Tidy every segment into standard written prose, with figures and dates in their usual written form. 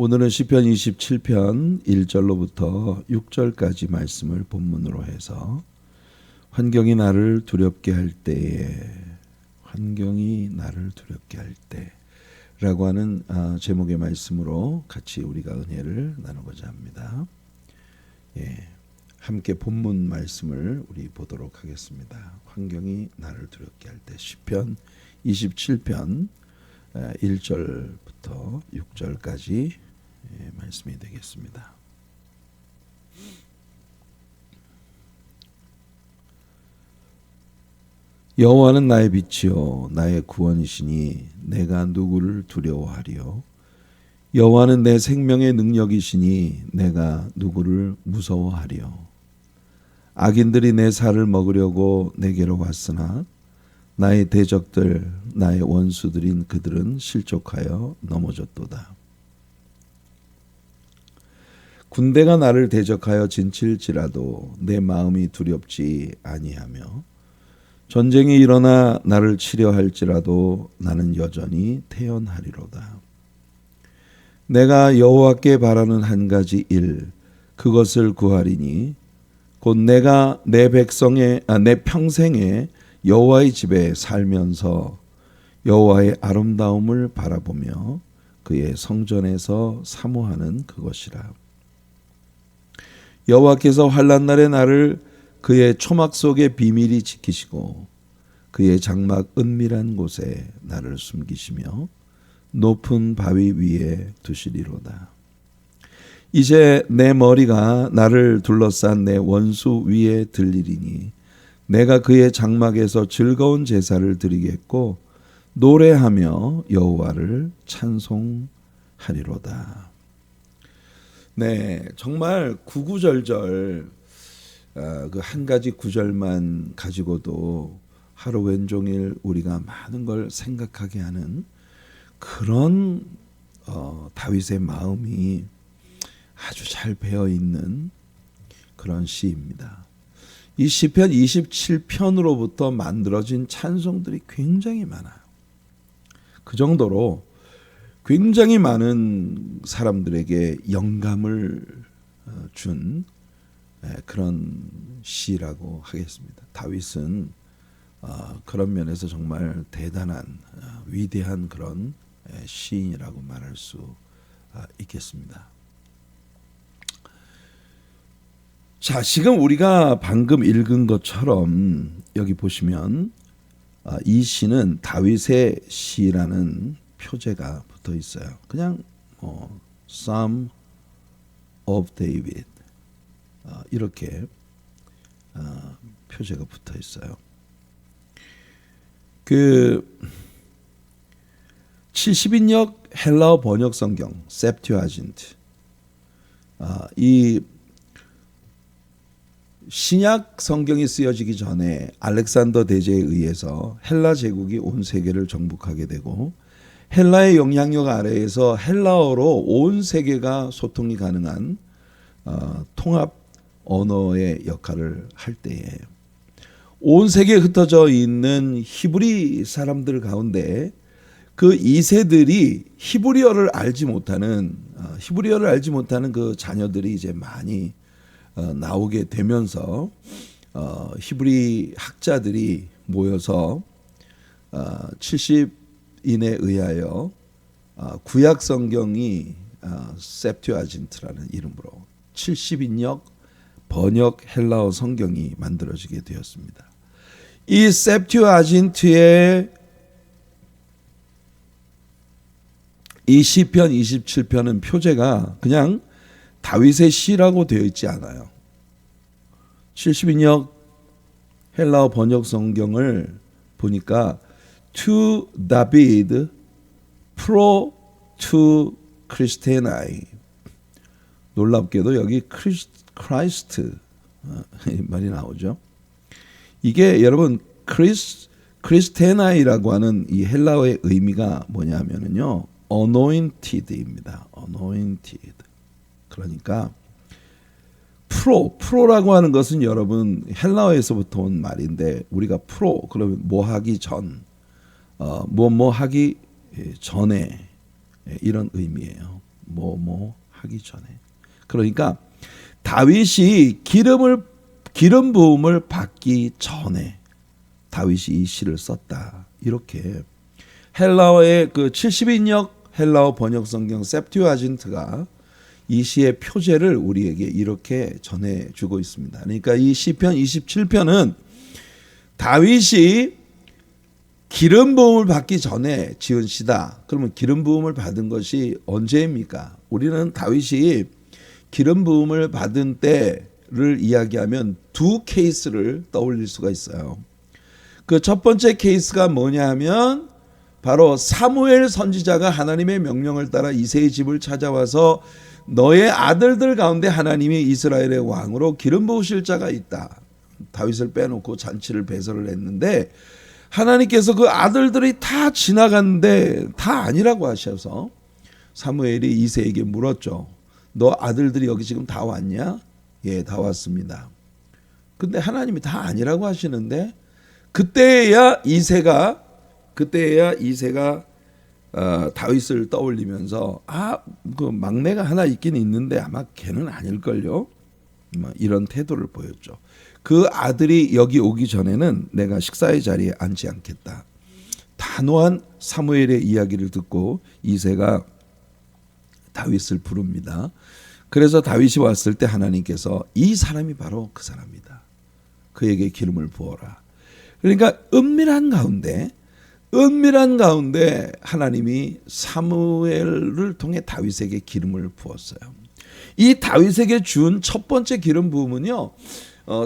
오늘은 시편 27편 1절로부터 6절까지 말씀을 본문으로 해서 환경이 나를 두렵게 할 때에 라고 하는 제목의 말씀으로 같이 우리가 은혜를 나누고자 합니다. 함께 본문 말씀을 우리 보도록 하겠습니다. 환경이 나를 두렵게 할 때 시편 27편 1절부터 6절까지 말씀이 되겠습니다. 여호와는 나의 빛이요 나의 구원이시니 내가 누구를 두려워하리요. 여호와는 내 생명의 능력이시니 내가 누구를 무서워하리요. 악인들이 내 살을 먹으려고 내게로 왔으나 나의 대적들 나의 원수들인 그들은 실족하여 넘어졌도다. 군대가 나를 대적하여 진칠지라도 내 마음이 두렵지 아니하며 전쟁이 일어나 나를 치려 할지라도 나는 여전히 태연하리로다. 내가 여호와께 바라는 한 가지 일 그것을 구하리니 곧 내가 내 평생에 여호와의 집에 살면서 여호와의 아름다움을 바라보며 그의 성전에서 사모하는 그것이라. 여호와께서 환난 날에 나를 그의 초막 속에 비밀히 지키시고 그의 장막 은밀한 곳에 나를 숨기시며 높은 바위 위에 두시리로다. 이제 내 머리가 나를 둘러싼 내 원수 위에 들리리니 내가 그의 장막에서 즐거운 제사를 드리겠고 노래하며 여호와를 찬송하리로다. 네, 정말 구구절절 그 한 가지 구절만 가지고도 하루 왼종일 우리가 많은 걸 생각하게 하는 그런 다윗의 마음이 아주 잘 배어 있는 그런 시입니다. 이 시편 27편으로부터 만들어진 찬송들이 굉장히 많아요. 그 정도로 굉장히 많은 사람들에게 영감을 준 그런 시라고 하겠습니다. 다윗은 그런 면에서 정말 대단한 위대한 그런 시인이라고 말할 수 있겠습니다. 자, 지금 우리가 방금 읽은 것처럼 여기 보시면 이 시는 다윗의 시라는 표제가 붙어 있어요. 그냥 Psalm of David 이렇게 표제가 붙어 있어요. 그 70인역 헬라어 번역 성경 셉튜아진트, 이 신약 성경이 쓰여지기 전에 알렉산더 대제에 의해서 헬라 제국이 온 세계를 정복하게 되고 헬라의 영향력 아래에서 헬라어로 온 세계가 소통이 가능한 통합 언어의 역할을 할 때에 온 세계에 흩어져 있는 히브리 사람들 가운데 그 2세들이 히브리어를 알지 못하는 그 자녀들이 이제 많이 나오게 되면서 히브리 학자들이 모여서 70인에 의하여 구약 성경이 셉튜아진트라는 이름으로 70인역 번역 헬라어 성경이 만들어지게 되었습니다. 이 셉튜아진트의 이 시편 27편은 표제가 그냥 다윗의 시라고 되어 있지 않아요. 70인역 헬라어 번역 성경을 보니까 To David Pro to Christianae, 놀랍게도 여기 크라이스트 말이 나오죠. 이게 여러분 크리스테나이라고 하는 이 헬라어의 의미가 뭐냐면요, anointed입니다. anointed. 그러니까 프로라고 하는 것은 여러분 헬라어에서부터 온 말인데 우리가 프로 그러면 뭐 하기 전, 뭐 하기 전에 이런 의미예요. 뭐 하기 전에. 그러니까 다윗이 기름 부음을 받기 전에 다윗이 이 시를 썼다. 이렇게 헬라어의 그 70인역 헬라어 번역 성경 septuagint가 이 시의 표제를 우리에게 이렇게 전해주고 있습니다. 그러니까 이 시편 27편은 다윗이 기름 부음을 받기 전에 지은 시다. 그러면 기름 부음을 받은 것이 언제입니까? 우리는 다윗이 기름 부음을 받은 때를 이야기하면 두 케이스를 떠올릴 수가 있어요. 그 첫 번째 케이스가 뭐냐 하면 바로 사무엘 선지자가 하나님의 명령을 따라 이새의 집을 찾아와서 너의 아들들 가운데 하나님이 이스라엘의 왕으로 기름 부으실 자가 있다. 다윗을 빼놓고 잔치를 배설을 했는데 하나님께서 그 아들들이 다 지나갔는데 다 아니라고 하셔서 사무엘이 이새에게 물었죠. 너 아들들이 여기 지금 다 왔냐? 예, 다 왔습니다. 근데 하나님이 다 아니라고 하시는데 그때야 이새가 다윗을 떠올리면서 그 막내가 하나 있긴 있는데 아마 걔는 아닐걸요. 이런 태도를 보였죠. 그 아들이 여기 오기 전에는 내가 식사의 자리에 앉지 않겠다. 단호한 사무엘의 이야기를 듣고 이새가 다윗을 부릅니다. 그래서 다윗이 왔을 때 하나님께서 이 사람이 바로 그 사람이다. 그에게 기름을 부어라. 그러니까 은밀한 가운데 하나님이 사무엘을 통해 다윗에게 기름을 부었어요. 이 다윗에게 준 첫 번째 기름 부음은요,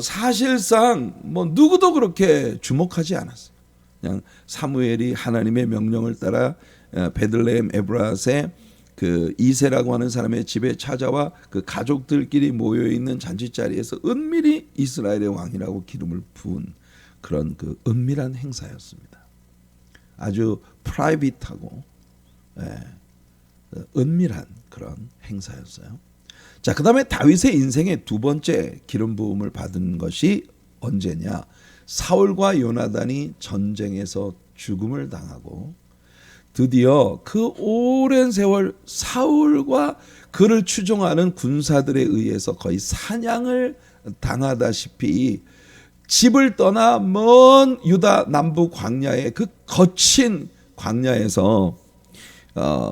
사실상 뭐 누구도 그렇게 주목하지 않았어요. 그냥 사무엘이 하나님의 명령을 따라 베들레헴 에브라스의 그 이새라고 하는 사람의 집에 찾아와 그 가족들끼리 모여 있는 잔치자리에서 은밀히 이스라엘의 왕이라고 기름을 부은 그런 그 은밀한 행사였습니다. 아주 프라이빗하고 은밀한 그런 행사였어요. 자, 그다음에 다윗의 인생의 두 번째 기름 부음을 받은 것이 언제냐? 사울과 요나단이 전쟁에서 죽음을 당하고 드디어 그 오랜 세월 사울과 그를 추종하는 군사들에 의해서 거의 사냥을 당하다시피 집을 떠나 먼 유다 남부 광야의 그 거친 광야에서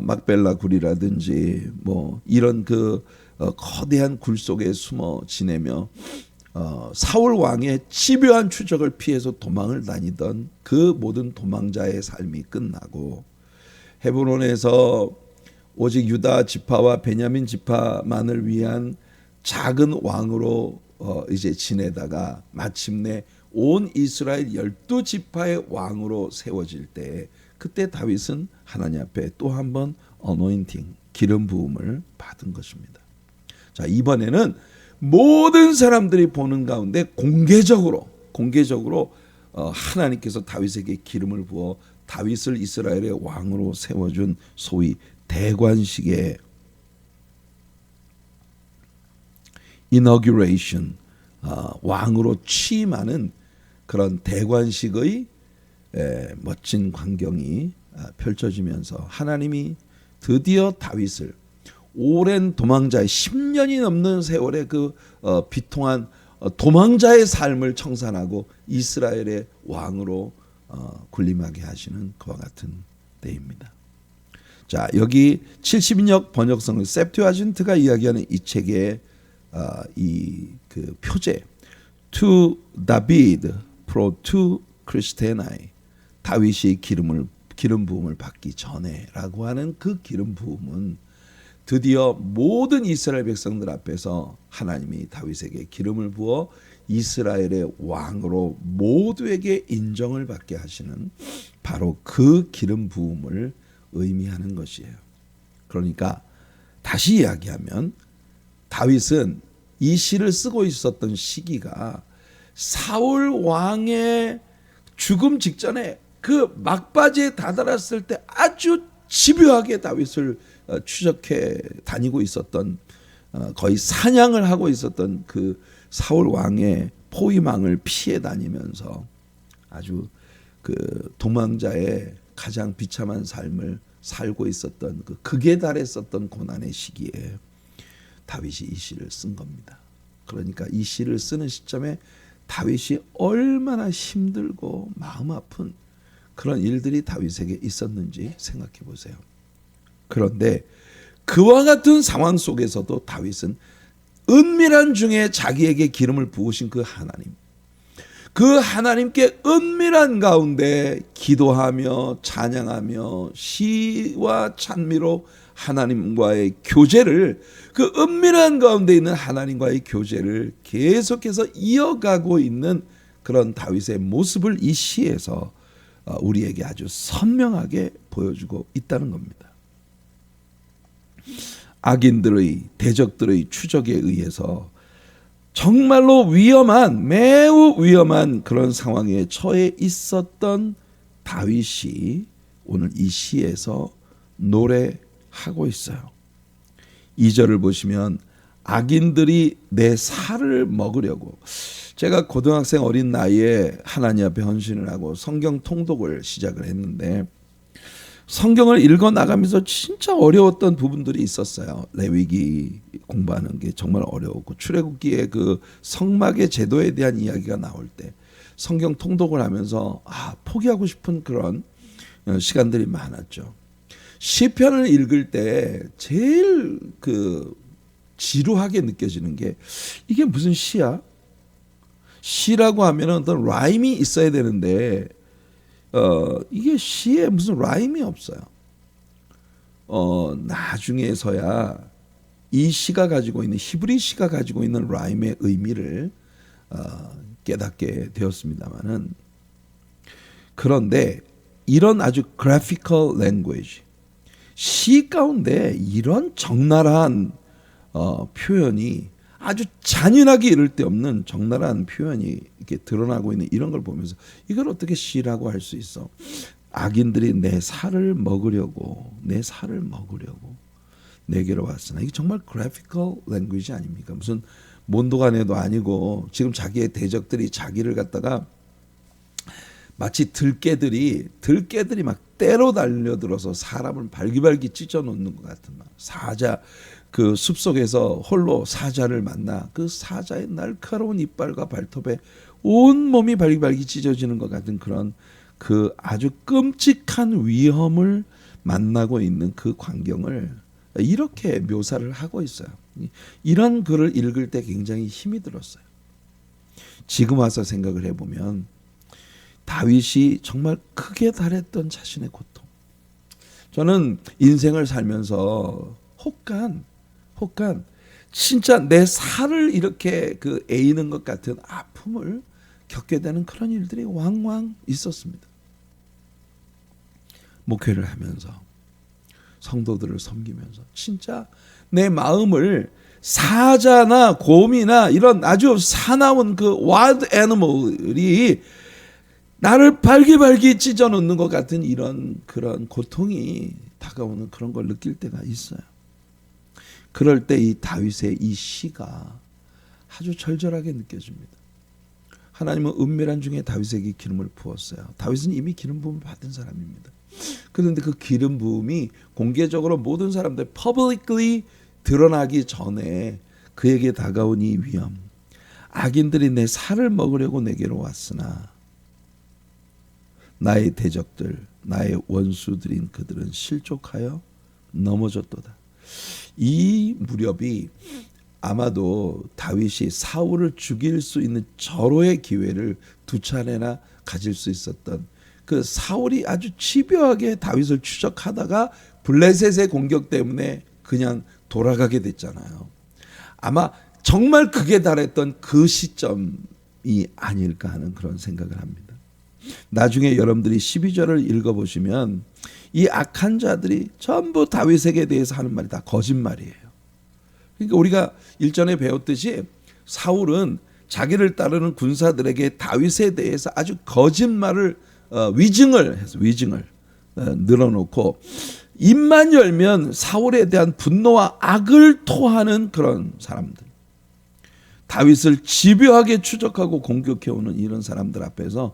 막벨라 굴이라든지 뭐 이런 그 거대한 굴 속에 숨어 지내며 사울 왕의 집요한 추적을 피해서 도망을 다니던 그 모든 도망자의 삶이 끝나고 헤브론에서 오직 유다 지파와 베냐민 지파만을 위한 작은 왕으로 이제 지내다가 마침내 온 이스라엘 12지파의 왕으로 세워질 때 그때 다윗은 하나님 앞에 또 한 번 어노인팅 기름 부음을 받은 것입니다. 자, 이번에는 모든 사람들이 보는 가운데 공개적으로 하나님께서 다윗에게 기름을 부어 다윗을 이스라엘의 왕으로 세워준 소위 대관식의 inauguration, 왕으로 취임하는 그런 대관식의 멋진 광경이 펼쳐지면서 하나님이 드디어 다윗을 오랜 도망자의 10년이 넘는 세월의 그 비통한 도망자의 삶을 청산하고 이스라엘의 왕으로 군림하게 하시는 그와 같은 때입니다. 자, 여기 70인역 번역성 septuagint가 이야기하는 이 책의 이 그 표제 to David pro to Christianae, 다윗이 기름 부음을 받기 전에라고 하는 그 기름 부음은 드디어 모든 이스라엘 백성들 앞에서 하나님이 다윗에게 기름을 부어 이스라엘의 왕으로 모두에게 인정을 받게 하시는 바로 그 기름 부음을 의미하는 것이에요. 그러니까 다시 이야기하면 다윗은 이 시를 쓰고 있었던 시기가 사울 왕의 죽음 직전에 그 막바지에 다다랐을 때 아주 집요하게 다윗을 추적해 다니고 있었던, 거의 사냥을 하고 있었던 그 사울 왕의 포위망을 피해 다니면서 아주 그 도망자의 가장 비참한 삶을 살고 있었던 그 극에 달했었던 고난의 시기에 다윗이 이 시를 쓴 겁니다. 그러니까 이 시를 쓰는 시점에 다윗이 얼마나 힘들고 마음 아픈 그런 일들이 다윗에게 있었는지 생각해 보세요. 그런데 그와 같은 상황 속에서도 다윗은 은밀한 중에 자기에게 기름을 부으신 그 하나님, 그 하나님께 은밀한 가운데 기도하며 찬양하며 시와 찬미로 하나님과의 교제를, 그 은밀한 가운데 있는 하나님과의 교제를 계속해서 이어가고 있는 그런 다윗의 모습을 이 시에서 우리에게 아주 선명하게 보여주고 있다는 겁니다. 악인들의, 대적들의 추적에 의해서 정말로 위험한, 매우 위험한 그런 상황에 처해 있었던 다윗이 오늘 이 시에서 노래하고 있어요. 2절을 보시면 악인들이 내 살을 먹으려고, 제가 고등학생 어린 나이에 하나님 앞에 헌신을 하고 성경 통독을 시작을 했는데 성경을 읽어 나가면서 진짜 어려웠던 부분들이 있었어요. 레위기 공부하는 게 정말 어려웠고, 출애굽기의 그 성막의 제도에 대한 이야기가 나올 때 성경 통독을 하면서 포기하고 싶은 그런 시간들이 많았죠. 시편을 읽을 때 제일 그 지루하게 느껴지는 게, 이게 무슨 시야? 시라고 하면은 어떤 라임이 있어야 되는데 이게 시에 무슨 라임이 없어요. 나중에서야 이 시가 가지고 있는, 히브리 시가 가지고 있는 라임의 의미를 깨닫게 되었습니다만은, 그런데 이런 아주 graphical language, 시 가운데 이런 적나라한 표현이, 아주 잔인하게 이를 데 없는 적나라한 표현이 이렇게 드러나고 있는 이런 걸 보면서 이걸 어떻게 시라고 할 수 있어? 악인들이 내 살을 먹으려고 내게로 왔으나, 이게 정말 graphical language 아닙니까? 무슨 몬도가네도 아니고 지금 자기의 대적들이 자기를 갖다가 마치 들깨들이 막 때로 달려들어서 사람을 발기발기 찢어 놓는 것 같은, 사자, 그 숲속에서 홀로 사자를 만나 그 사자의 날카로운 이빨과 발톱에 온 몸이 발기발기 찢어지는 것 같은 그런 그 아주 끔찍한 위험을 만나고 있는 그 광경을 이렇게 묘사를 하고 있어요. 이런 글을 읽을 때 굉장히 힘이 들었어요. 지금 와서 생각을 해보면 다윗이 정말 크게 달했던 자신의 고통, 저는 인생을 살면서 혹간 진짜 내 살을 이렇게 그 에이는 것 같은 아픔을 겪게 되는 그런 일들이 왕왕 있었습니다. 목회를 하면서, 성도들을 섬기면서 진짜 내 마음을 사자나 곰이나 이런 아주 사나운 그 wild animal이 나를 발기발기 찢어 놓는 것 같은 이런 그런 고통이 다가오는 그런 걸 느낄 때가 있어요. 그럴 때 이 다윗의 이 시가 아주 절절하게 느껴집니다. 하나님은 은밀한 중에 다윗에게 기름을 부었어요. 다윗은 이미 기름 부음을 받은 사람입니다. 그런데 그 기름 부음이 공개적으로 모든 사람들 publicly 드러나기 전에 그에게 다가온 이 위험, 악인들이 내 살을 먹으려고 내게로 왔으나 나의 대적들, 나의 원수들인 그들은 실족하여 넘어졌도다. 이 무렵이 아마도 다윗이 사울을 죽일 수 있는 절호의 기회를 두 차례나 가질 수 있었던, 그 사울이 아주 집요하게 다윗을 추적하다가 블레셋의 공격 때문에 그냥 돌아가게 됐잖아요. 아마 정말 극에 달했던 그 시점이 아닐까 하는 그런 생각을 합니다. 나중에 여러분들이 12절을 읽어보시면 이 악한 자들이 전부 다윗에게 대해서 하는 말이 다 거짓말이에요. 그러니까 우리가 일전에 배웠듯이 사울은 자기를 따르는 군사들에게 다윗에 대해서 아주 거짓말을 위증을 늘어놓고 입만 열면 사울에 대한 분노와 악을 토하는 그런 사람들, 다윗을 집요하게 추적하고 공격해오는 이런 사람들 앞에서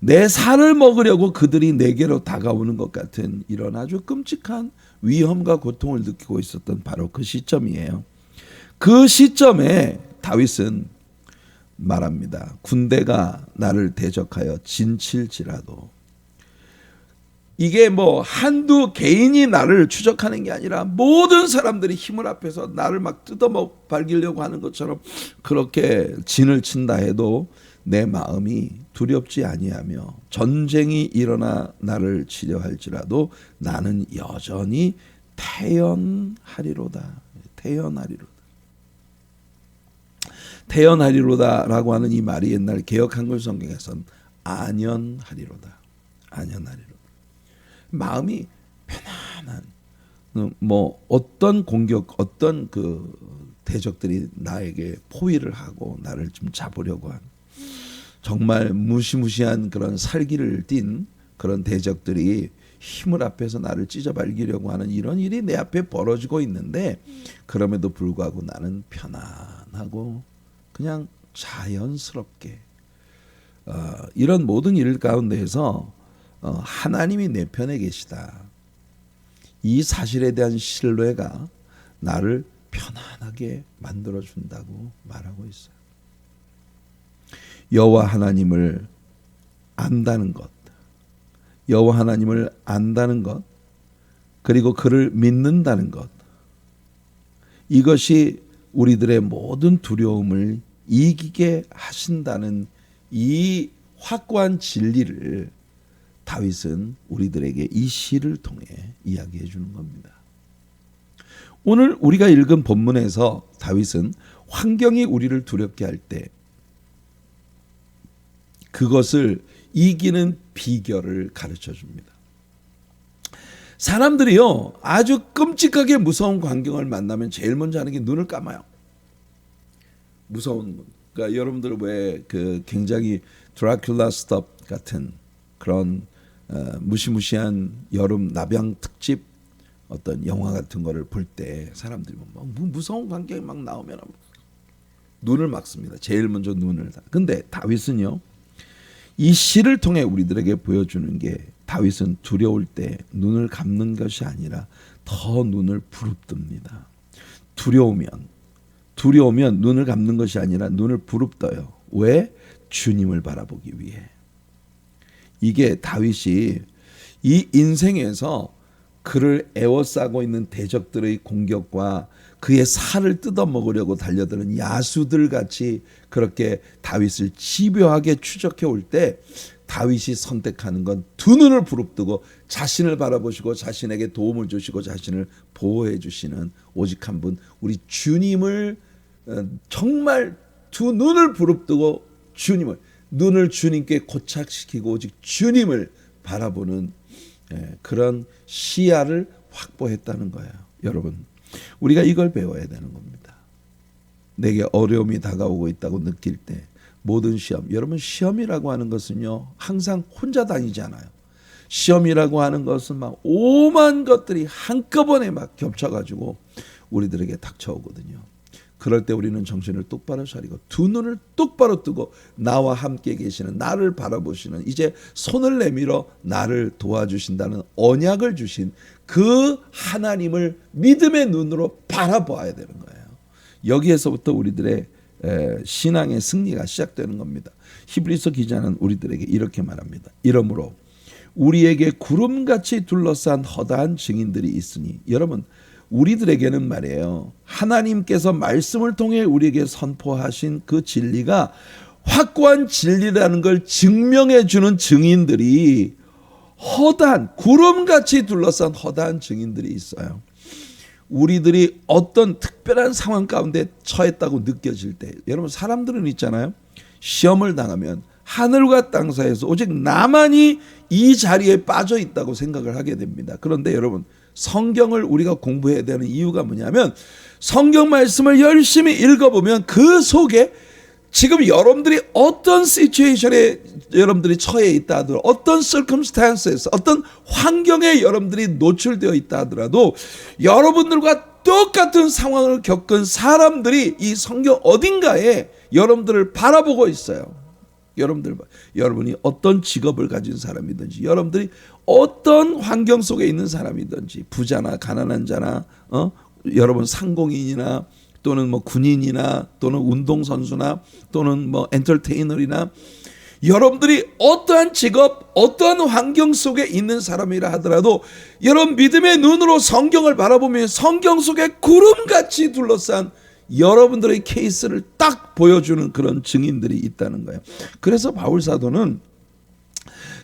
내 살을 먹으려고 그들이 내게로 다가오는 것 같은 이런 아주 끔찍한 위험과 고통을 느끼고 있었던 바로 그 시점이에요. 그 시점에 다윗은 말합니다. 군대가 나를 대적하여 진칠지라도. 이게 뭐 한두 개인이 나를 추적하는 게 아니라 모든 사람들이 힘을 합해서 나를 막 뜯어먹으려고 하는 것처럼 그렇게 진을 친다 해도 내 마음이 두렵지 아니하며 전쟁이 일어나 나를 치려 할지라도 나는 여전히 태연하리로다. 태연하리로다라고 하는 이 말이 옛날 개역 한글 성경에선 안연하리로다. 마음이 편안한, 뭐 어떤 공격, 어떤 그 대적들이 나에게 포위를 하고 나를 좀 잡으려고 한 정말 무시무시한 그런 살기를 띤 그런 대적들이 힘을 합해서 나를 찢어발기려고 하는 이런 일이 내 앞에 벌어지고 있는데, 그럼에도 불구하고 나는 편안하고 그냥 자연스럽게 이런 모든 일 가운데에서 하나님이 내 편에 계시다. 이 사실에 대한 신뢰가 나를 편안하게 만들어준다고 말하고 있어요. 여호와 하나님을 안다는 것, 여호와 하나님을 안다는 것, 그리고 그를 믿는다는 것, 이것이 우리들의 모든 두려움을 이기게 하신다는 이 확고한 진리를 다윗은 우리들에게 이 시를 통해 이야기해 주는 겁니다. 오늘 우리가 읽은 본문에서 다윗은 환경이 우리를 두렵게 할 때 그것을 이기는 비결을 가르쳐 줍니다. 사람들이요, 아주 끔찍하게 무서운 광경을 만나면 제일 먼저 하는 게 눈을 감아요. 무서운 문. 그러니까 여러분들 왜 그 굉장히 드라큘라 스톱 같은 그런 무시무시한 여름 나병 특집 어떤 영화 같은 거를 볼 때 사람들이 막 무서운 광경이 막 나오면 눈을 막습니다. 제일 먼저 눈을. 근데 다윗은요, 이 시를 통해 우리들에게 보여주는 게 다윗은 두려울 때 눈을 감는 것이 아니라 더 눈을 부릅뜨입니다. 두려우면 눈을 감는 것이 아니라 눈을 부릅떠요. 왜? 주님을 바라보기 위해. 이게 다윗이 이 인생에서 그를 에워싸고 있는 대적들의 공격과 그의 살을 뜯어먹으려고 달려드는 야수들 같이 그렇게 다윗을 집요하게 추적해 올 때 다윗이 선택하는 건 두 눈을 부릅뜨고 자신을 바라보시고 자신에게 도움을 주시고 자신을 보호해 주시는 오직 한 분, 우리 주님을 정말 두 눈을 부릅뜨고 눈을 주님께 고착시키고 오직 주님을 바라보는 그런 시야를 확보했다는 거예요. 여러분, 우리가 이걸 배워야 되는 겁니다. 내게 어려움이 다가오고 있다고 느낄 때 모든 시험, 여러분 시험이라고 하는 것은요 항상 혼자 다니지 않아요. 시험이라고 하는 것은 막 오만 것들이 한꺼번에 막 겹쳐가지고 우리들에게 닥쳐오거든요. 그럴 때 우리는 정신을 똑바로 차리고 두 눈을 똑바로 뜨고 나와 함께 계시는, 나를 바라보시는, 이제 손을 내밀어 나를 도와주신다는 언약을 주신 그 하나님을 믿음의 눈으로 바라봐야 되는 거예요. 여기에서부터 우리들의 신앙의 승리가 시작되는 겁니다. 히브리서 기자는 우리들에게 이렇게 말합니다. 이러므로 우리에게 구름같이 둘러싼 허다한 증인들이 있으니, 여러분 우리들에게는 말이에요, 하나님께서 말씀을 통해 우리에게 선포하신 그 진리가 확고한 진리라는 걸 증명해 주는 증인들이, 허다한 구름같이 둘러싼 허다한 증인들이 있어요. 우리들이 어떤 특별한 상황 가운데 처했다고 느껴질 때, 여러분 사람들은 있잖아요, 시험을 당하면 하늘과 땅 사이에서 오직 나만이 이 자리에 빠져 있다고 생각을 하게 됩니다. 그런데 여러분, 성경을 우리가 공부해야 되는 이유가 뭐냐면, 성경 말씀을 열심히 읽어보면 그 속에 지금 여러분들이 어떤 시츄에이션에 여러분들이 처해 있다 하더라도, 어떤 circumstance에서 어떤 환경에 여러분들이 노출되어 있다 하더라도 여러분들과 똑같은 상황을 겪은 사람들이 이 성경 어딘가에 여러분들을 바라보고 있어요. 여러분이 어떤 직업을 가진 사람이든지, 여러분들이 어떤 환경 속에 있는 사람이든지, 부자나 가난한 자나, 여러분 상공인이나 또는 뭐 군인이나 또는 운동선수나 또는 뭐 엔터테이너이나, 여러분들이 어떠한 직업, 어떠한 환경 속에 있는 사람이라 하더라도 여러분 믿음의 눈으로 성경을 바라보면 성경 속에 구름같이 둘러싼 여러분들의 케이스를 딱 보여주는 그런 증인들이 있다는 거예요. 그래서 바울 사도는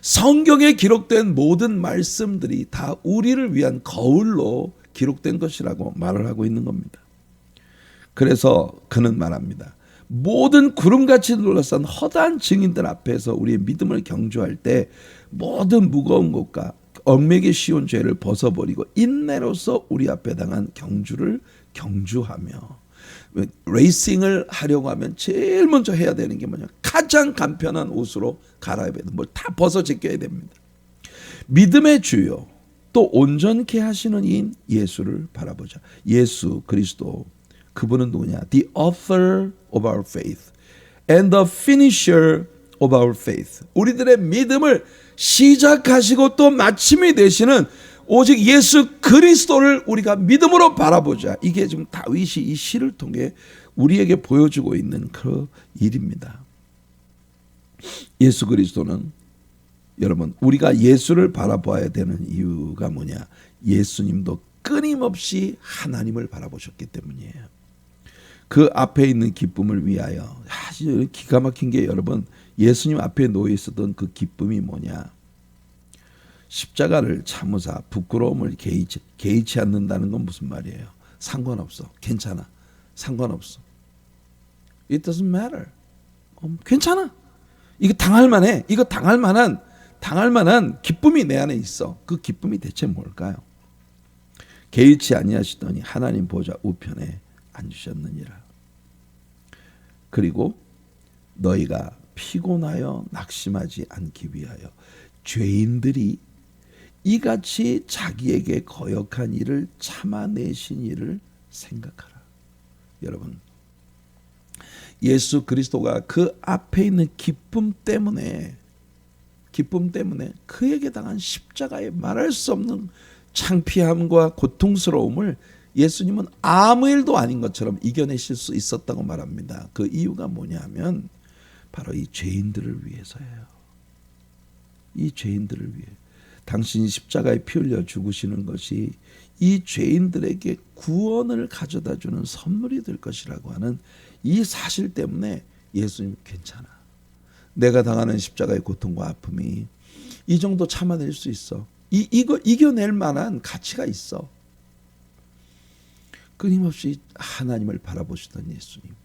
성경에 기록된 모든 말씀들이 다 우리를 위한 거울로 기록된 것이라고 말을 하고 있는 겁니다. 그래서 그는 말합니다. 모든 구름같이 둘러싼 허다한 증인들 앞에서 우리의 믿음을 경주할 때 모든 무거운 것과 얽매기 쉬운 죄를 벗어버리고 인내로서 우리 앞에 당한 경주를 경주하며, 레이싱을 하려고 하면 제일 먼저 해야 되는 게 뭐냐, 가장 간편한 옷으로 갈아입어야 돼. 뭘 다 벗어 제껴야 됩니다. 믿음의 주요 또 온전케 하시는 이인 예수를 바라보자. 예수 그리스도, 그분은 누구냐? The author of our faith and the finisher of our faith. 우리들의 믿음을 시작하시고 또 마침이 되시는 오직 예수 그리스도를 우리가 믿음으로 바라보자. 이게 지금 다윗이 이 시를 통해 우리에게 보여주고 있는 그 일입니다. 예수 그리스도는, 여러분, 우리가 예수를 바라봐야 되는 이유가 뭐냐? 예수님도 끊임없이 하나님을 바라보셨기 때문이에요. 그 앞에 있는 기쁨을 위하여, 기가 막힌 게 여러분, 예수님 앞에 놓여 있었던 그 기쁨이 뭐냐? 십자가를 참으사 부끄러움을 개의치 않는다는 건 무슨 말이에요? 상관없어, 괜찮아, 상관없어. It doesn't matter. 괜찮아. 이거 당할 만해. 이거 당할 만한 기쁨이 내 안에 있어. 그 기쁨이 대체 뭘까요? 개의치 아니하시더니 하나님 보좌 우편에 앉으셨느니라. 그리고 너희가 피곤하여 낙심하지 않기 위하여 죄인들이 이같이 자기에게 거역한 일을 참아내신 일을 생각하라. 여러분, 예수 그리스도가 그 앞에 있는 기쁨 때문에 그에게 당한 십자가의 말할 수 없는 창피함과 고통스러움을 예수님은 아무 일도 아닌 것처럼 이겨내실 수 있었다고 말합니다. 그 이유가 뭐냐면 바로 이 죄인들을 위해서예요. 이 죄인들을 위해. 당신이 십자가에 피 흘려 죽으시는 것이 이 죄인들에게 구원을 가져다 주는 선물이 될 것이라고 하는 이 사실 때문에 예수님 괜찮아. 내가 당하는 십자가의 고통과 아픔이 이 정도 참아낼 수 있어. 이거 이겨낼 만한 가치가 있어. 끊임없이 하나님을 바라보시던 예수님,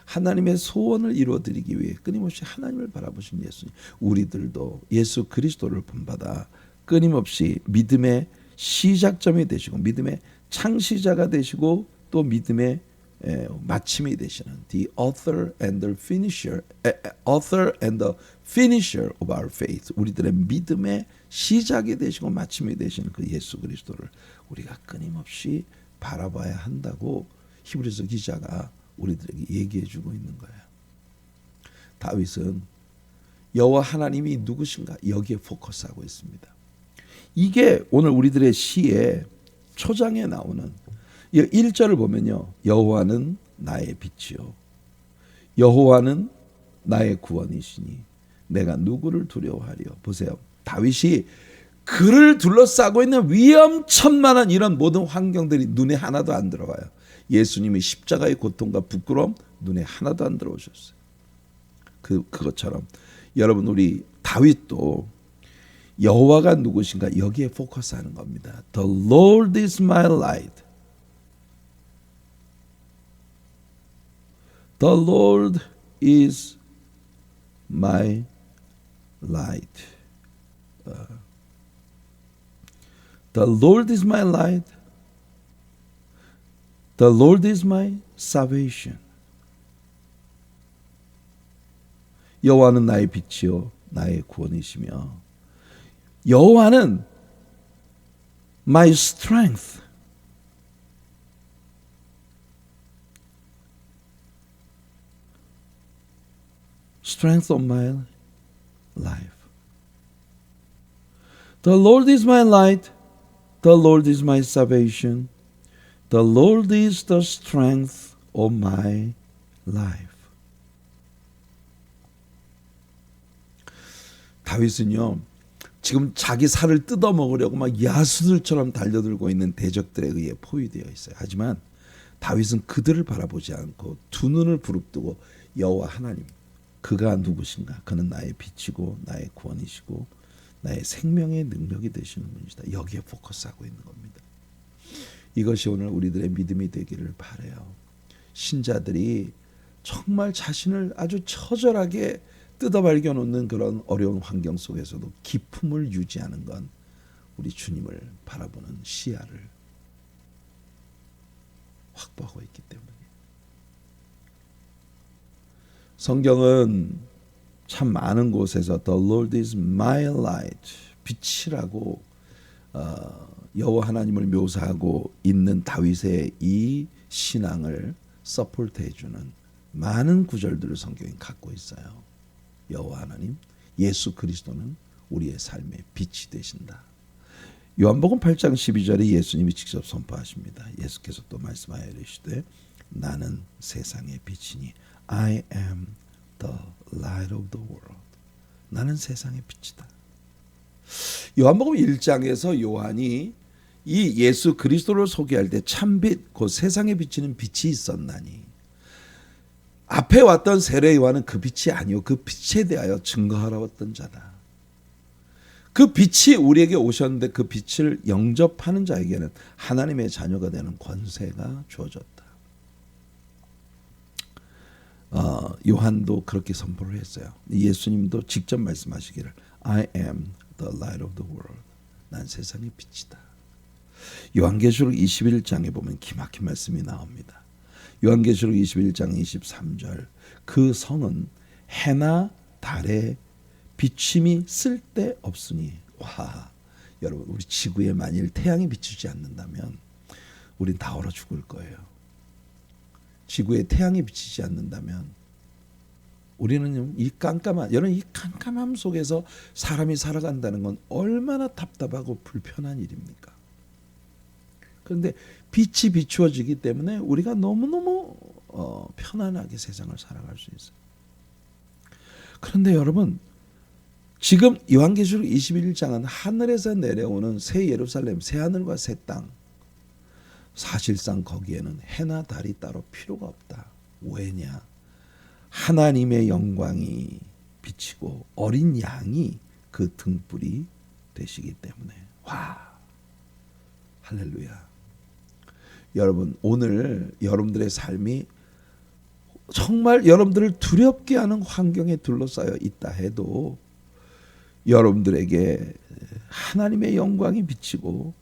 하나님의 소원을 이루어드리기 위해 끊임없이 하나님을 바라보신 예수님, 우리들도 예수 그리스도를 본받아 끊임없이 믿음의 시작점이 되시고 믿음의 창시자가 되시고 또 믿음의 마침이 되시는 the author and the finisher of our faith, 우리들의 믿음의 시작이 되시고 마침이 되시는 그 예수 그리스도를 우리가 끊임없이 바라봐야 한다고 히브리서 기자가 우리들에게 얘기해 주고 있는 거예요. 다윗은 여호와 하나님이 누구신가 여기에 포커스하고 있습니다. 이게 오늘 우리들의 시의 초장에 나오는 1절을 보면요, 여호와는 나의 빛이요 여호와는 나의 구원이시니 내가 누구를 두려워하리요. 보세요, 다윗이 그를 둘러싸고 있는 위험천만한 이런 모든 환경들이 눈에 하나도 안 들어와요. 예수님이 십자가의 고통과 부끄러움 눈에 하나도 안 들어오셨어요. 그것처럼 여러분, 우리 다윗도 여호와가 누구신가 여기에 포커스하는 겁니다. The Lord is my light. The Lord is my light. The Lord is my light. The Lord is my salvation. 여호와는 나의 빛이요 나의 구원이시며 여호와는 my strength. strength of my life. The Lord is my light. The Lord is my salvation. The Lord is the strength of my life. 다윗은요, 지금 자기 살을 뜯어먹으려고 막 야수들처럼 달려들고 있는 대적들에 의해 포위되어 있어요. 하지만 다윗은 그들을 바라보지 않고 두 눈을 부릅뜨고 여호와 하나님, 그가 누구신가? 그는 나의 빛이고 나의 구원이시고 나의 생명의 능력이 되시는 분이시다. 여기에 포커스하고 있는 겁니다. 이것이 오늘 우리들의 믿음이 되기를 바라요. 신자들이 정말 자신을 아주 처절하게 뜯어발겨 놓는 그런 어려운 환경 속에서도 기품을 유지하는 건 우리 주님을 바라보는 시야를 확보하고 있기 때문이에요. 성경은 참 많은 곳에서 The Lord is my light, 빛이라고 여호와 하나님을 묘사하고 있는 다윗의 이 신앙을 서포트해 주는 많은 구절들을 성경이 갖고 있어요. 여호와 하나님, 예수 그리스도는 우리의 삶의 빛이 되신다. 요한복음 8장 12절에 예수님이 직접 선포하십니다. 예수께서 또 말씀하여 이르시되 나는 세상의 빛이니 I am the light of the world. 나는 세상의 빛이다. 요한복음 1장에서 요한이 이 예수 그리스도를 소개할 때 참빛, 곧 세상에 비치는 빛이 있었나니 앞에 왔던 세례 요한은 그 빛이 아니요 그 빛에 대하여 증거하러 왔던 자다. 그 빛이 우리에게 오셨는데 그 빛을 영접하는 자에게는 하나님의 자녀가 되는 권세가 주어졌다. 요한도 그렇게 선포를 했어요. 예수님도 직접 말씀하시기를 I am the light of the world. 난 세상의 빛이다. 요한계시록 21장에 보면 기막힌 말씀이 나옵니다. 요한계시록 21장 23절 그 성은 해나 달에 비침이 쓸데없으니 와 여러분 우리 지구에 만일 태양이 비추지 않는다면 우린 다 얼어 죽을 거예요. 지구에 태양이 비치지 않는다면 우리는 이 깜깜함 속에서 사람이 살아간다는 건 얼마나 답답하고 불편한 일입니까? 그런데 빛이 비추어지기 때문에 우리가 너무너무 편안하게 세상을 살아갈 수 있어요. 그런데 여러분 지금 요한계시록 21장은 하늘에서 내려오는 새 예루살렘, 새 하늘과 새 땅. 사실상 거기에는 해나 달이 따로 필요가 없다. 왜냐? 하나님의 영광이 비치고 어린 양이 그 등불이 되시기 때문에. 와, 할렐루야. 여러분 오늘 여러분들의 삶이 정말 여러분들을 두렵게 하는 환경에 둘러싸여 있다 해도 여러분들에게 하나님의 영광이 비치고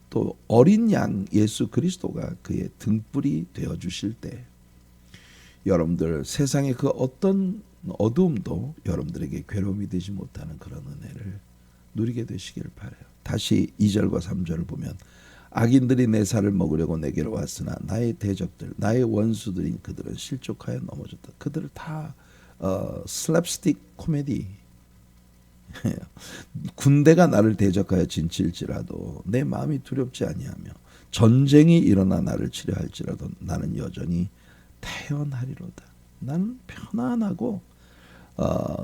또 어린 양 예수 그리스도가 그의 등불이 되어 주실 때 여러분들 세상의 그 어떤 어두움도 여러분들에게 괴로움이 되지 못하는 그런 은혜를 누리게 되시기를 바라요. 다시 2절과 3절을 보면 악인들이 내 살을 먹으려고 내게로 왔으나 나의 대적들 나의 원수들인 그들은 실족하여 넘어졌다. 그들을 다 슬랩스틱 코미디 군대가 나를 대적하여 진칠지라도 내 마음이 두렵지 아니하며 전쟁이 일어나 나를 치려할지라도 나는 여전히 태연하리로다. 나는 편안하고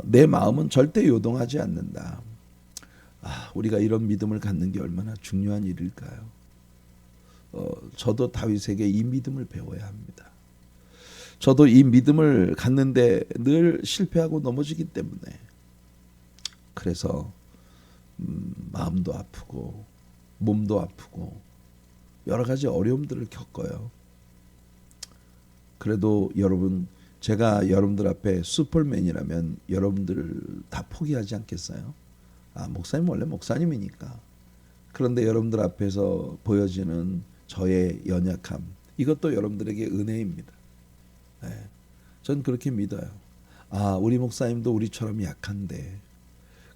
내 마음은 절대 요동하지 않는다. 우리가 이런 믿음을 갖는 게 얼마나 중요한 일일까요? 저도 다윗에게 이 믿음을 배워야 합니다. 저도 이 믿음을 갖는데 늘 실패하고 넘어지기 때문에 그래서 마음도 아프고 몸도 아프고 여러 가지 어려움들을 겪어요. 그래도 여러분 제가 여러분들 앞에 슈퍼맨이라면 여러분들을 다 포기하지 않겠어요? 목사님 원래 목사님이니까. 그런데 여러분들 앞에서 보여지는 저의 연약함 이것도 여러분들에게 은혜입니다. 네, 전 그렇게 믿어요. 우리 목사님도 우리처럼 약한데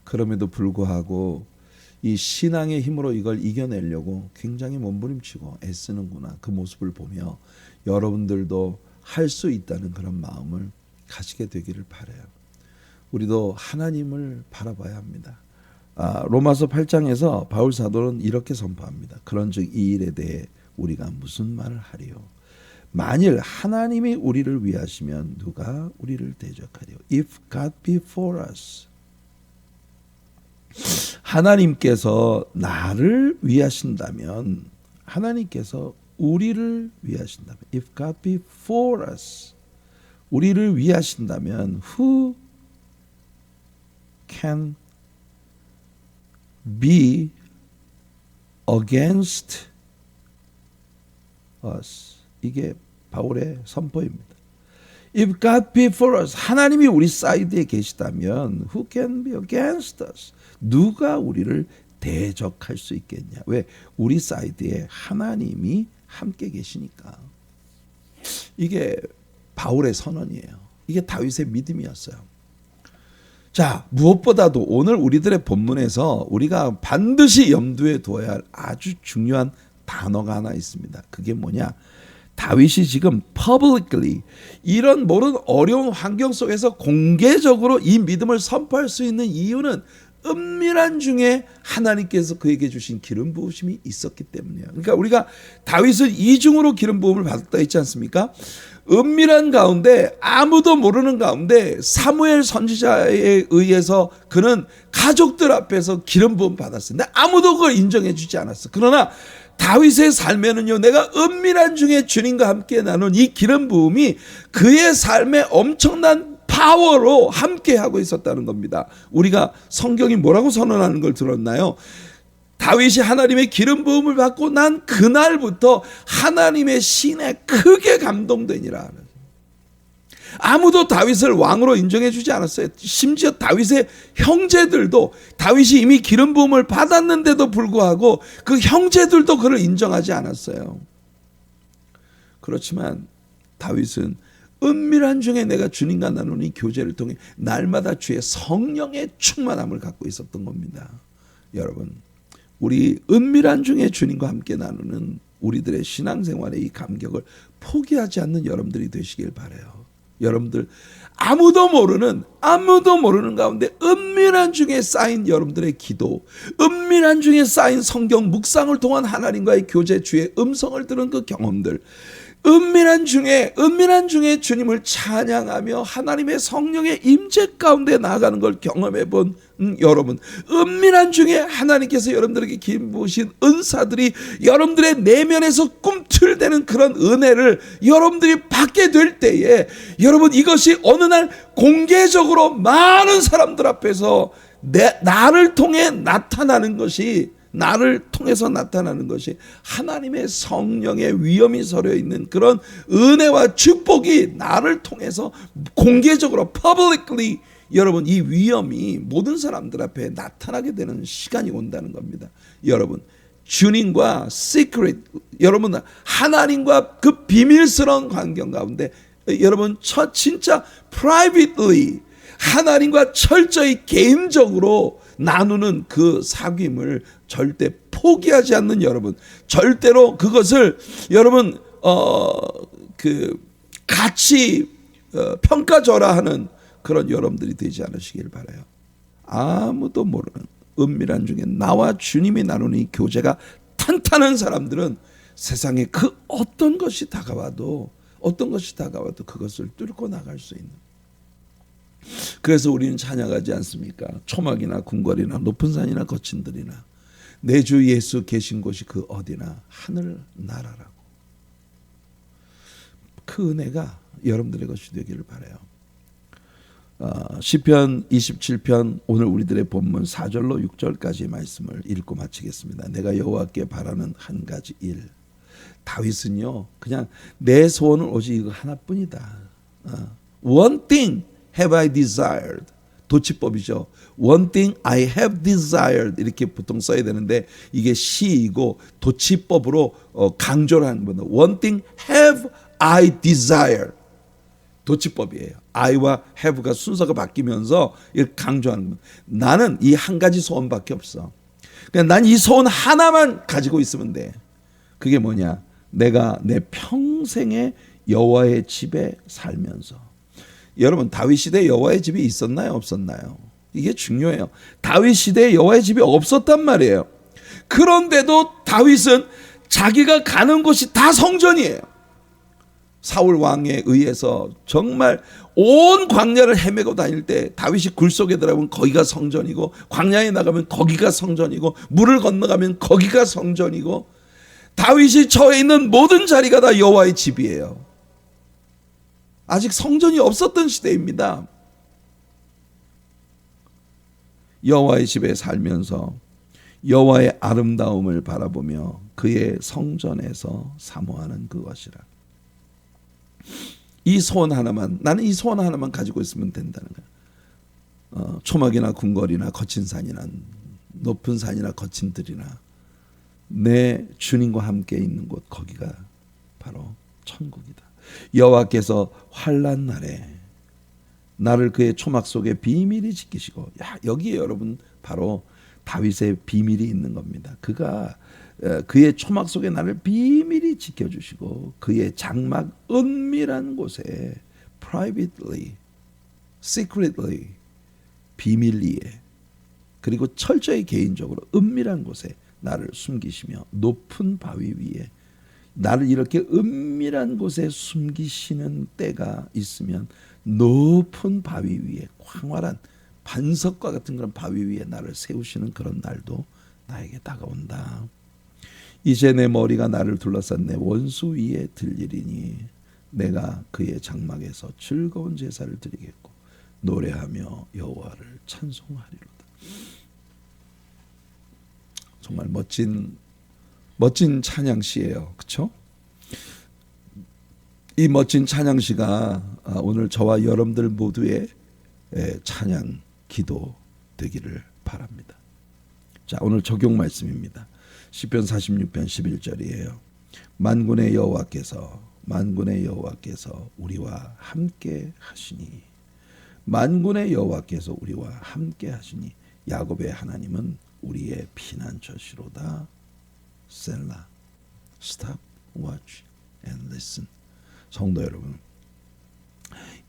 그럼에도 불구하고 이 신앙의 힘으로 이걸 이겨내려고 굉장히 몸부림치고 애쓰는구나. 그 모습을 보며 여러분들도 할 수 있다는 그런 마음을 가지게 되기를 바라요. 우리도 하나님을 바라봐야 합니다. 로마서 8장에서 바울 사도는 이렇게 선포합니다. 그런즉 이 일에 대해 우리가 무슨 말을 하리요? 만일 하나님이 우리를 위하시면 누가 우리를 대적하리요? If God be for us. 하나님께서 나를 위하신다면, 하나님께서 우리를 위하신다면, If God be for us, 우리를 위하신다면 who can be against us? 이게 바울의 선포입니다. If God be for us, 하나님이 우리 사이드에 계시다면 who can be against us? 누가 우리를 대적할 수 있겠냐? 왜? 우리 사이드에 하나님이 함께 계시니까. 이게 바울의 선언이에요. 이게 다윗의 믿음이었어요. 자, 무엇보다도 오늘 우리들의 본문에서 우리가 반드시 염두에 두어야 할 아주 중요한 단어가 하나 있습니다. 그게 뭐냐? 다윗이 지금 publicly 이런 모든 어려운 환경 속에서 공개적으로 이 믿음을 선포할 수 있는 이유는 은밀한 중에 하나님께서 그에게 주신 기름 부으심이 있었기 때문이에요. 그러니까 우리가 다윗은 이중으로 기름 부음을 받았다 했지 않습니까? 은밀한 가운데 아무도 모르는 가운데 사무엘 선지자에 의해서 그는 가족들 앞에서 기름 부음 받았어요. 근데 아무도 그걸 인정해 주지 않았어. 그러나 다윗의 삶에는요, 내가 은밀한 중에 주님과 함께 나눈 이 기름 부음이 그의 삶에 엄청난 파워로 함께하고 있었다는 겁니다. 우리가 성경이 뭐라고 선언하는 걸 들었나요? 다윗이 하나님의 기름 부음을 받고 난 그날부터 하나님의 신에 크게 감동되니라. 아무도 다윗을 왕으로 인정해 주지 않았어요. 심지어 다윗의 형제들도, 다윗이 이미 기름 부음을 받았는데도 불구하고 그 형제들도 그를 인정하지 않았어요. 그렇지만 다윗은 은밀한 중에 내가 주님과 나누는 이 교제를 통해 날마다 주의 성령의 충만함을 갖고 있었던 겁니다. 여러분, 우리 은밀한 중에 주님과 함께 나누는 우리들의 신앙생활의 이 감격을 포기하지 않는 여러분들이 되시길 바라요. 여러분들 아무도 모르는 가운데 은밀한 중에 쌓인 여러분들의 기도, 은밀한 중에 쌓인 성경 묵상을 통한 하나님과의 교제, 주의 음성을 들은 그 경험들, 은밀한 중에 주님을 찬양하며 하나님의 성령의 임재 가운데 나아가는 걸 경험해 본 여러분, 은밀한 중에 하나님께서 여러분들에게 기름 부으신 은사들이 여러분들의 내면에서 꿈틀대는 그런 은혜를 여러분들이 받게 될 때에, 여러분 이것이 어느 날 공개적으로 많은 사람들 앞에서 나를 통해 나타나는 것이, 나를 통해서 나타나는 것이 하나님의 성령의 위엄이 서려 있는 그런 은혜와 축복이 나를 통해서 공개적으로 publicly, 여러분 이 위엄이 모든 사람들 앞에 나타나게 되는 시간이 온다는 겁니다. 여러분 주님과 secret, 여러분 하나님과 그 비밀스러운 관계 가운데 여러분 진짜 privately 하나님과 철저히 개인적으로 나누는 그 사귐을 절대 포기하지 않는 여러분, 절대로 그것을 여러분 같이 평가절하 하는 그런 여러분들이 되지 않으시길 바라요. 아무도 모르는 은밀한 중에 나와 주님이 나누는 이 교제가 탄탄한 사람들은 세상에 그 어떤 것이 다가와도 그것을 뚫고 나갈 수 있는. 그래서 우리는 찬양하지 않습니까? 초막이나 궁궐이나 높은 산이나 거친 들이나 내 주 예수 계신 곳이 그 어디나 하늘 나라라고. 그 은혜가 여러분들의 것이 되기를 바라요. 시편 27편 오늘 우리들의 본문 4절로 6절까지의 말씀을 읽고 마치겠습니다. 내가 여호와께 바라는 한 가지 일. 다윗은요, 그냥 내 소원은 오직 이거 하나뿐이다. One thing have I desired. 도치법이죠. One thing I have desired 이렇게 보통 써야 되는데 이게 시이고 도치법으로 강조를 하는 겁니다. One thing have I desired. 도치법이에요. I와 have가 순서가 바뀌면서 이렇게 강조하는 겁니다. 나는 이 한 가지 소원밖에 없어. 그냥 난 이 소원 하나만 가지고 있으면 돼. 그게 뭐냐? 내가 내 평생에 여호와의 집에 살면서 여러분 다윗 시대에 여호와의 집이 있었나요? 없었나요? 이게 중요해요. 다윗 시대에 여호와의 집이 없었단 말이에요. 그런데도 다윗은 자기가 가는 곳이 다 성전이에요. 사울 왕에 의해서 정말 온 광야를 헤매고 다닐 때 다윗이 굴 속에 들어가면 거기가 성전이고, 광야에 나가면 거기가 성전이고, 물을 건너가면 거기가 성전이고, 다윗이 처해 있는 모든 자리가 다 여호와의 집이에요. 아직 성전이 없었던 시대입니다. 여호와의 집에 살면서 여호와의 아름다움을 바라보며 그의 성전에서 사모하는 그것이라. 이 소원 하나만, 나는 이 소원 하나만 가지고 있으면 된다는 거야. 초막이나 궁궐이나 거친 산이나 높은 산이나 거친 들이나 내 주님과 함께 있는 곳, 거기가 바로 천국이다. 여호와께서 환난 날에 나를 그의 초막 속에 비밀히 지키시고, 여기에 여러분 바로 다윗의 비밀이 있는 겁니다. 그가 그의 초막 속에 나를 비밀히 지켜주시고 그의 장막 은밀한 곳에 privately, secretly, 비밀리에, 그리고 철저히 개인적으로 은밀한 곳에 나를 숨기시며 높은 바위 위에 나를 이렇게 은밀한 곳에 숨기시는 때가 있으면 높은 바위 위에, 광활한 반석과 같은 그런 바위 위에 나를 세우시는 그런 날도 나에게 다가온다. 이제 내 머리가 나를 둘러싼 내 원수 위에 들리리니 내가 그의 장막에서 즐거운 제사를 드리겠고 노래하며 여호와를 찬송하리로다. 정말 멋진 찬양시예요. 그렇죠? 이 멋진 찬양시가 오늘 저와 여러분들 모두의 찬양 기도 되기를 바랍니다. 자, 오늘 적용 말씀입니다. 시편 46편 11절이에요. 만군의 여호와께서 우리와 함께 하시니, 만군의 여호와께서 우리와 함께 하시니 야곱의 하나님은 우리의 피난처시로다. 셀라. Stop, watch and listen. 성도 여러분,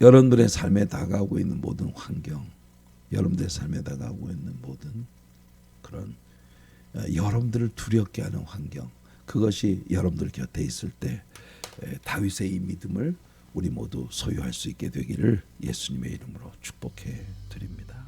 여러분들의 삶에 다가오고 있는 모든 환경, 여러분들의 삶에 다가오고 있는 모든 그런 여러분들을 두렵게 하는 환경, 그것이 여러분들 곁에 있을 때 다윗의 이 믿음을 우리 모두 소유할 수 있게 되기를 예수님의 이름으로 축복해 드립니다.